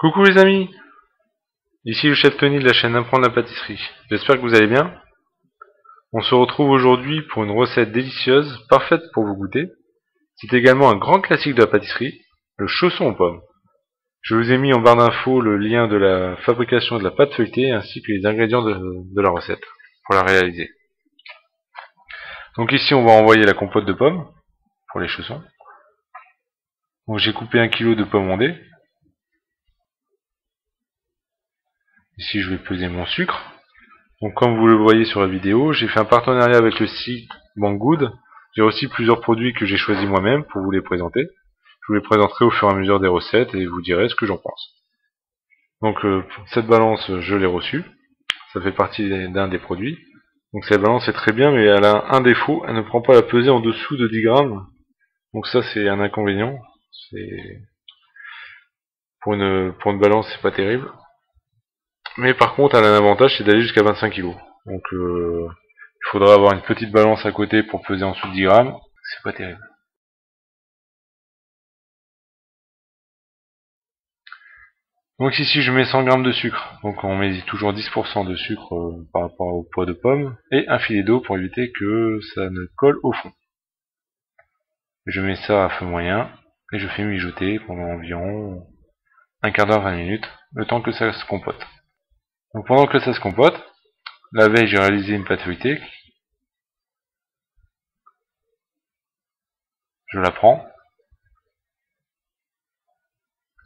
Coucou les amis, ici le chef Tony de la chaîne Apprendre la pâtisserie. J'espère que vous allez bien. On se retrouve aujourd'hui pour une recette délicieuse, parfaite pour vous goûter. C'est également un grand classique de la pâtisserie, le chausson aux pommes. Je vous ai mis en barre d'infos le lien de la fabrication de la pâte feuilletée ainsi que les ingrédients de la recette pour la réaliser. Donc ici on va envoyer la compote de pommes pour les chaussons. Donc j'ai coupé 1 kg de pommes ondées. Ici je vais peser mon sucre. Donc comme vous le voyez sur la vidéo, j'ai fait un partenariat avec le site Banggood. J'ai aussi plusieurs produits que j'ai choisis moi-même pour vous les présenter. Je vous les présenterai au fur et à mesure des recettes et vous direz ce que j'en pense. Donc cette balance, je l'ai reçue. Ça fait partie d'un des produits. Donc cette balance est très bien, mais elle a un défaut, elle ne prend pas la pesée en dessous de 10 grammes. Donc ça c'est un inconvénient. Pour une balance c'est pas terrible. Mais par contre elle a un avantage, c'est d'aller jusqu'à 25 kg. Donc il faudra avoir une petite balance à côté pour peser en dessous de 10 grammes. C'est pas terrible. Donc ici je mets 100 g de sucre, donc on met toujours 10% de sucre par rapport au poids de pomme, et un filet d'eau pour éviter que ça ne colle au fond. Je mets ça à feu moyen, et je fais mijoter pendant environ un quart d'heure, 20 minutes, le temps que ça se compote. Donc pendant que ça se compote, la veille j'ai réalisé une pâte feuilletée, je la prends,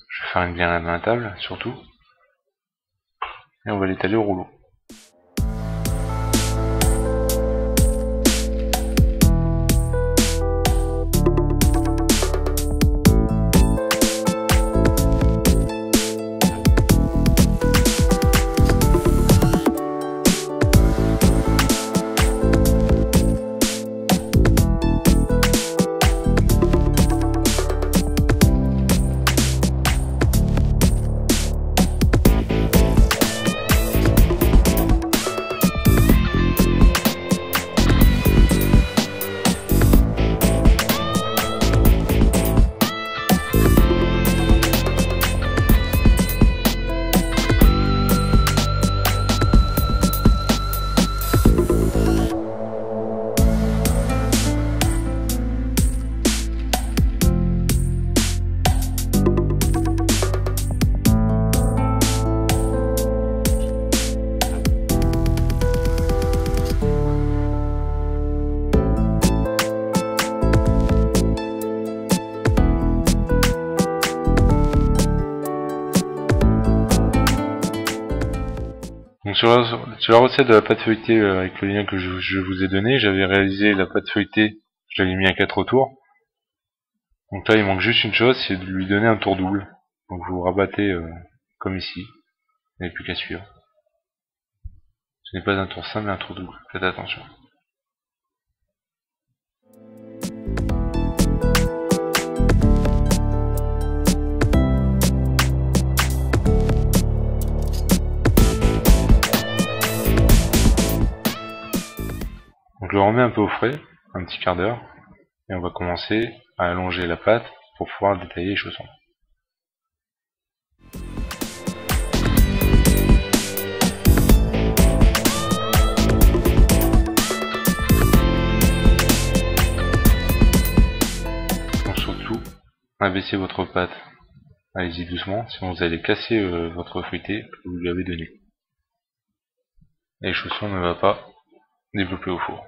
je vais faire une bien à la table surtout, et on va l'étaler au rouleau. Donc sur la recette de la pâte feuilletée avec le lien que je vous ai donné, j'avais réalisé la pâte feuilletée, je l'avais mis à 4 tours. Donc là il manque juste une chose, c'est de lui donner un tour double. Donc vous rabattez comme ici, il n'y a plus qu'à suivre. Ce n'est pas un tour simple mais un tour double, faites attention. Donc je le remets un peu au frais, un petit quart d'heure, et on va commencer à allonger la pâte pour pouvoir détailler les chaussons. Donc surtout, abaissez votre pâte, allez-y doucement, sinon vous allez casser votre feuilleté que vous lui avez donné. Et les chaussons ne vont pas développer au four.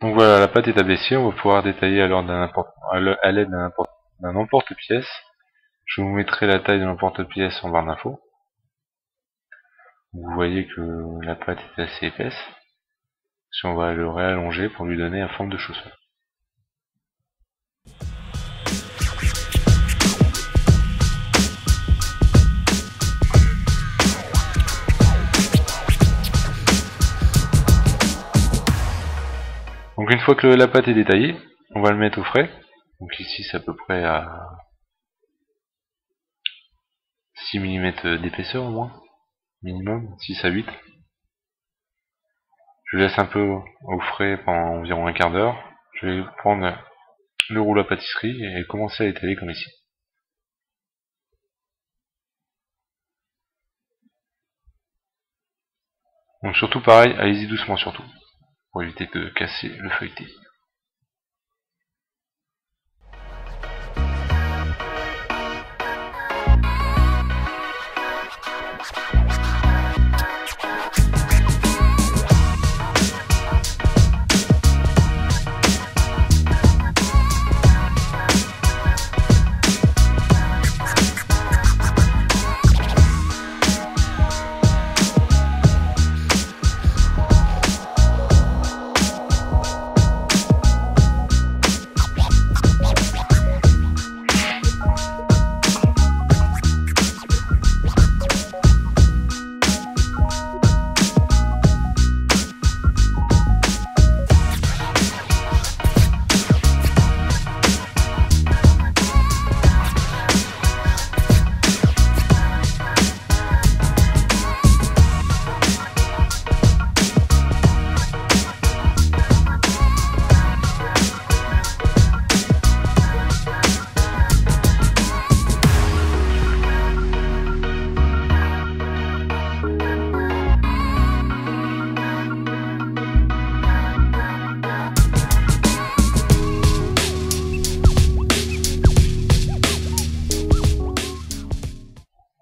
Donc voilà, la pâte est abaissée, on va pouvoir détailler à l'aide d'un emporte-pièce. Je vous mettrai la taille de l'emporte-pièce en barre d'infos. Vous voyez que la pâte est assez épaisse. Si on va le réallonger pour lui donner la forme de chausson. Donc une fois que la pâte est détaillée, on va le mettre au frais. Donc ici c'est à peu près à 6 mm d'épaisseur au moins, minimum, 6 à 8. Je laisse un peu au frais pendant environ un quart d'heure. Je vais prendre le rouleau à pâtisserie et commencer à étaler comme ici. Donc surtout pareil, allez-y doucement surtout, pour éviter de casser le feuilleté.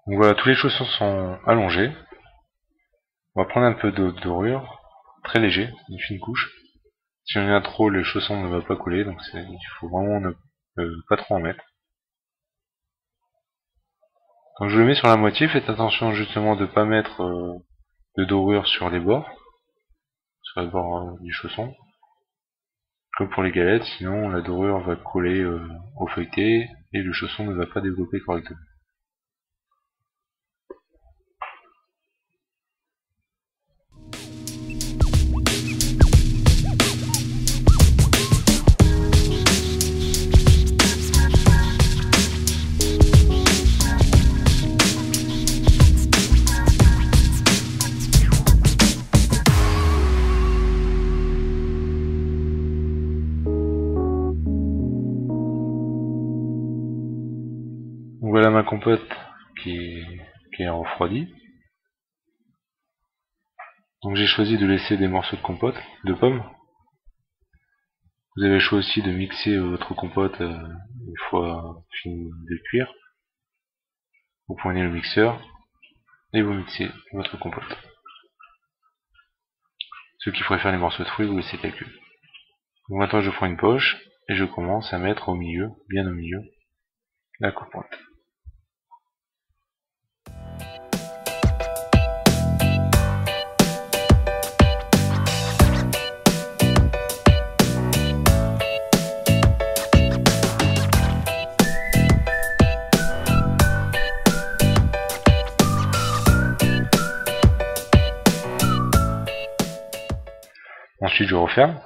Donc voilà, tous les chaussons sont allongés. On va prendre un peu de dorure, très léger, une fine couche. Si on en a trop, le chausson ne va pas couler, donc il faut vraiment ne pas trop en mettre. Quand je le mets sur la moitié, faites attention justement de ne pas mettre de dorure sur les bords, sur les bords du chausson. Comme pour les galettes, sinon la dorure va coller au feuilleté et le chausson ne va pas développer correctement. Donc voilà ma compote qui est refroidie. Donc j'ai choisi de laisser des morceaux de compote, de pommes. Vous avez le choix aussi de mixer votre compote une fois fini de cuire. Vous prenez le mixeur et vous mixez votre compote. Ceux qui préfèrent les morceaux de fruits, vous laissez tel quel. Donc maintenant je prends une poche et je commence à mettre au milieu, bien au milieu, la compote. Ensuite je referme,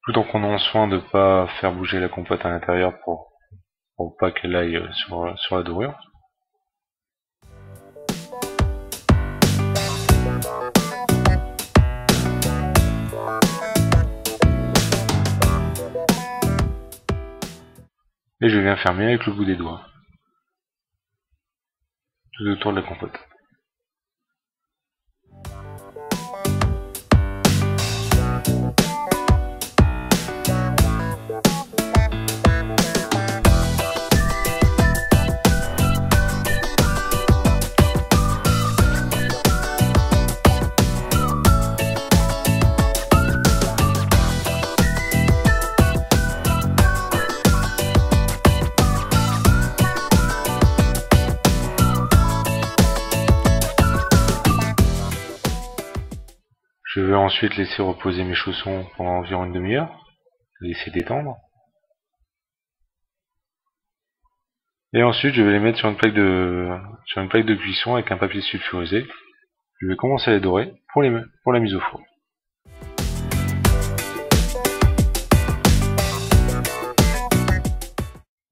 tout en prenant soin de ne pas faire bouger la compote à l'intérieur pour pas qu'elle aille sur la dorure. Et je viens fermer avec le bout des doigts, tout autour de la compote. Je vais ensuite laisser reposer mes chaussons pendant environ une demi-heure, les laisser détendre. Et ensuite je vais les mettre sur une plaque de cuisson avec un papier sulfurisé. Je vais commencer à les dorer. pour la mise au four.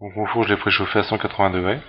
Donc mon four, je l'ai préchauffé à 180 degrés.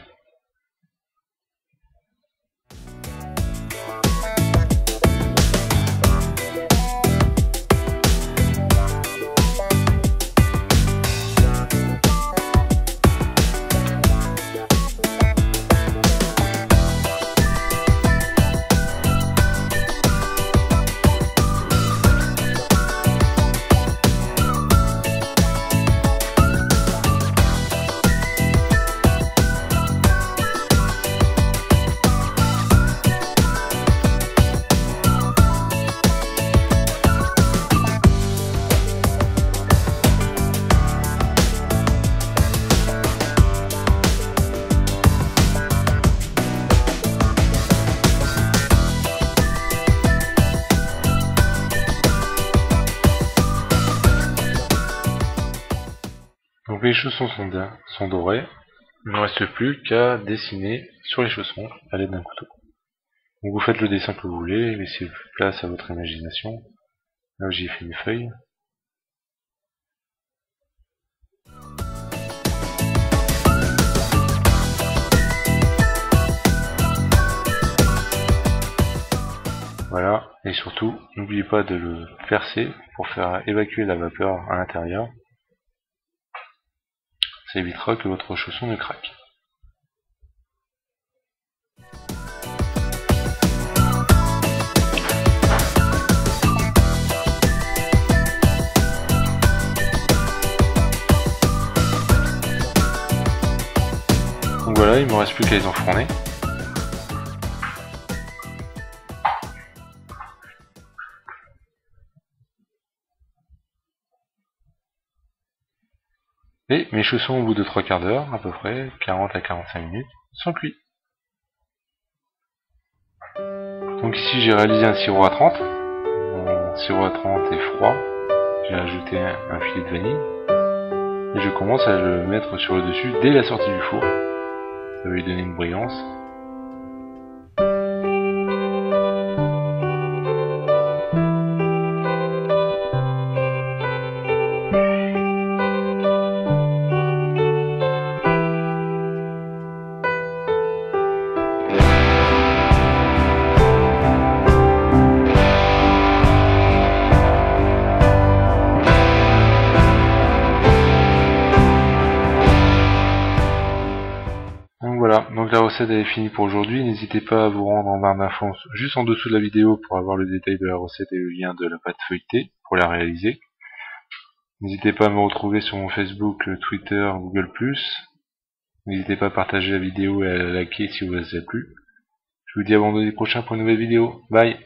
Donc les chaussons sont dorés. Il ne me reste plus qu'à dessiner sur les chaussons à l'aide d'un couteau. Donc vous faites le dessin que vous voulez, laissez place à votre imagination. Là j'ai fait une feuille. Voilà, et surtout, n'oubliez pas de le percer pour faire évacuer la vapeur à l'intérieur. Ça évitera que votre chausson ne craque. Donc voilà, il ne me reste plus qu'à les enfourner. Et mes chaussons, au bout de 3 quarts d'heure, à peu près, 40 à 45 minutes, sont cuits. Donc ici j'ai réalisé un sirop à 30. Mon sirop à 30 est froid. J'ai ajouté un filet de vanille. Et je commence à le mettre sur le dessus dès la sortie du four. Ça va lui donner une brillance. Voilà, donc la recette elle est finie pour aujourd'hui. N'hésitez pas à vous rendre en barre d'infos juste en dessous de la vidéo pour avoir le détail de la recette et le lien de la pâte feuilletée pour la réaliser. N'hésitez pas à me retrouver sur mon Facebook, Twitter, Google+. N'hésitez pas à partager la vidéo et à la liker si vous vous a plu. Je vous dis à vendredi prochain pour une nouvelle vidéo. Bye!